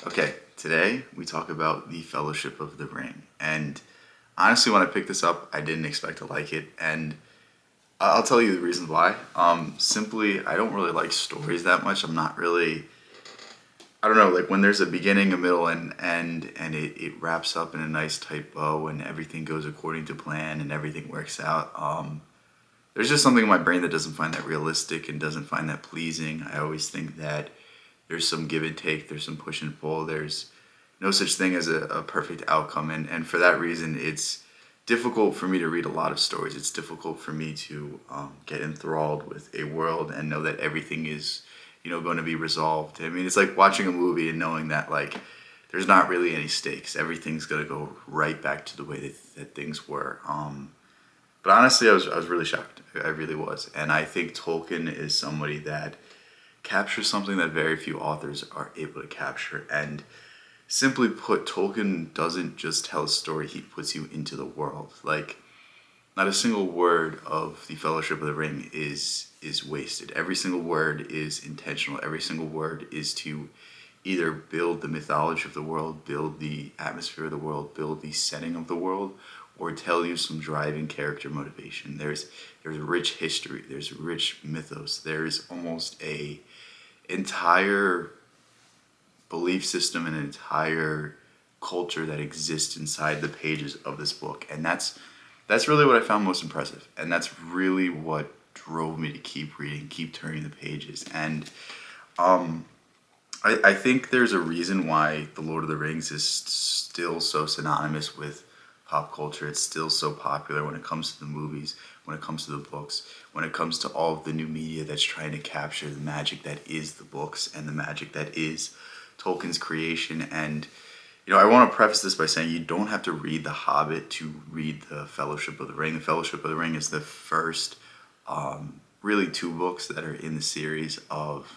Okay, today we talk about the Fellowship of the Ring. And honestly, when I picked this up, I didn't expect to like it. And I'll tell you the reasons why. Simply, I don't really like stories that much. I'm not really, I don't know, like when there's a beginning, a middle, and it wraps up in a nice tight bow and everything goes according to plan and everything works out. There's just something in my brain that doesn't find that realistic and doesn't find that pleasing. I always think that there's some give and take, there's some push and pull, there's no such thing as a perfect outcome. And for that reason, it's difficult for me to read a lot of stories. It's difficult for me to get enthralled with a world and know that everything is, going to be resolved. I mean, it's like watching a movie and knowing that, like, there's not really any stakes. Everything's going to go right back to the way that things were. But honestly, I was really shocked. I really was. And I think Tolkien is somebody that captures something that very few authors are able to capture. And simply put, Tolkien doesn't just tell a story, he puts you into the world. Like, not a single word of the Fellowship of the Ring is wasted. Every single word is intentional. Every single word is to either build the mythology of the world, build the atmosphere of the world, build the setting of the world, or tell you some driving character motivation. There's rich history, there's rich mythos, there's almost a entire belief system and an entire culture that exists inside the pages of this book. And that's really what I found most impressive. And that's really what drove me to keep reading, keep turning the pages. And I think there's a reason why The Lord of the Rings is still so synonymous with pop culture. It's still so popular when it comes to the movies, when it comes to the books, when it comes to all of the new media that's trying to capture the magic that is the books and the magic that is Tolkien's creation. And, I want to preface this by saying you don't have to read The Hobbit to read The Fellowship of the Ring. The Fellowship of the Ring is the first, really, two books that are in the series of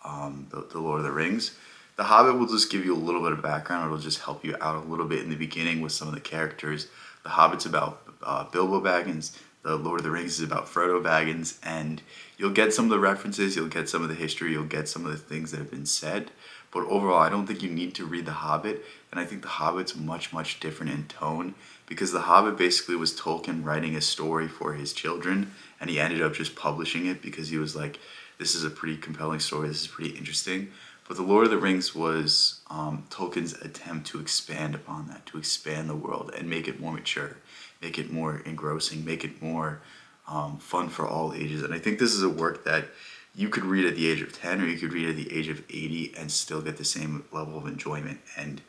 the Lord of the Rings. The Hobbit will just give you a little bit of background. It'll just help you out a little bit in the beginning with some of the characters. The Hobbit's about Bilbo Baggins. The Lord of the Rings is about Frodo Baggins. And you'll get some of the references, you'll get some of the history, you'll get some of the things that have been said. But overall, I don't think you need to read The Hobbit. And I think The Hobbit's much, much different in tone because The Hobbit basically was Tolkien writing a story for his children. And he ended up just publishing it because he was like, this is a pretty compelling story, this is pretty interesting. But The Lord of the Rings was Tolkien's attempt to expand upon that, to expand the world and make it more mature, make it more engrossing, make it more fun for all ages. And I think this is a work that you could read at the age of 10 or you could read at the age of 80 and still get the same level of enjoyment. And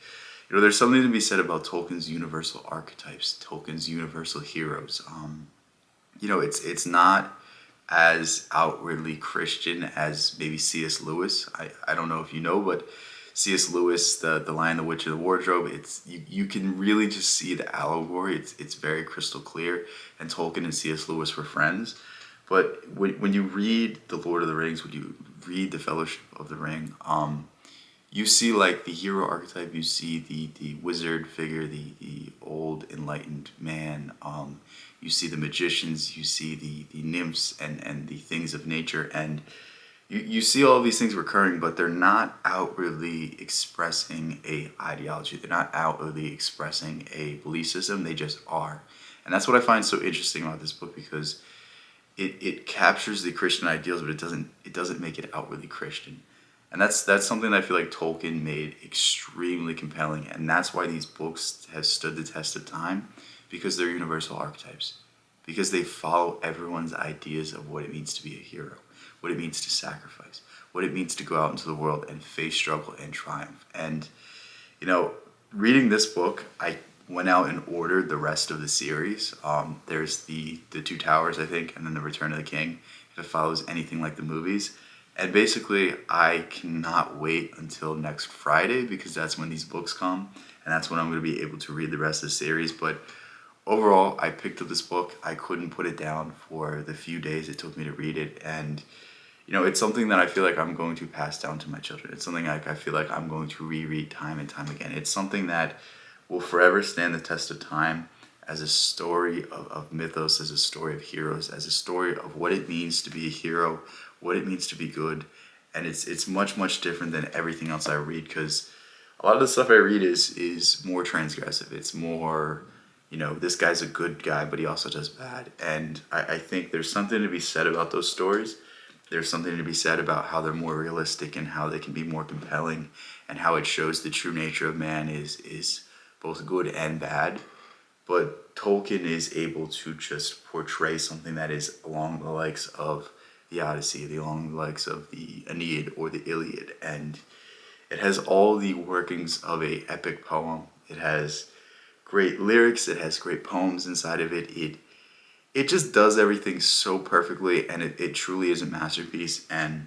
there's something to be said about Tolkien's universal archetypes, Tolkien's universal heroes. It's not as outwardly Christian as maybe C.S. Lewis. I don't know if you know, but C.S. Lewis, the Lion, the Witch, and the Wardrobe, it's you can really just see the allegory. It's very crystal clear. And Tolkien and C.S. Lewis were friends. But when you read The Lord of the Rings, when you read The Fellowship of the Ring, you see like the hero archetype, you see the wizard figure, the old enlightened man, you see the magicians, you see the nymphs and the things of nature, and you see all these things recurring, but they're not outwardly expressing a ideology, they're not outwardly expressing a belief system, they just are. And that's what I find so interesting about this book because it captures the Christian ideals, but it doesn't make it outwardly Christian. And that's something that I feel like Tolkien made extremely compelling, and that's why these books have stood the test of time, because they're universal archetypes, because they follow everyone's ideas of what it means to be a hero, what it means to sacrifice, what it means to go out into the world and face struggle and triumph. And reading this book, I went out and ordered the rest of the series. There's the Two Towers, I think, and then the Return of the King, if it follows anything like the movies. And basically, I cannot wait until next Friday because that's when these books come, and that's when I'm going to be able to read the rest of the series. But overall, I picked up this book. I couldn't put it down for the few days it took me to read it, and it's something that I feel like I'm going to pass down to my children. It's something like I feel like I'm going to reread time and time again. It's something that will forever stand the test of time as a story of mythos, as a story of heroes, as a story of what it means to be a hero, what it means to be good. And it's much, much different than everything else I read because lot of the stuff I read is more transgressive. It's more, this guy's a good guy, but he also does bad. And I think there's something to be said about those stories. There's something to be said about how they're more realistic and how they can be more compelling, and how it shows the true nature of man is both good and bad. But Tolkien is able to just portray something that is along the likes of the Odyssey, along the likes of the Aeneid or the Iliad, and it has all the workings of a epic poem. It has great lyrics. It has great poems inside of it. It just does everything so perfectly, and it truly is a masterpiece. And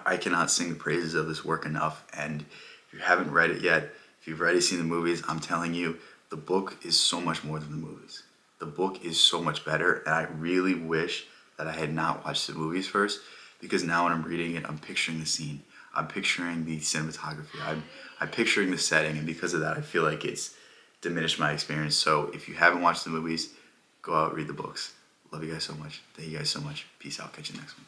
I cannot sing the praises of this work enough. And if you haven't read it yet, if you've already seen the movies, I'm telling you, the book is so much more than the movies. The book is so much better, and I really wish that I had not watched the movies first, because now when I'm reading it, I'm picturing the scene. I'm picturing the cinematography. I'm picturing the setting, and because of that, I feel like it's diminished my experience. So if you haven't watched the movies, go out, read the books. Love you guys so much. Thank you guys so much. Peace out. Catch you next one.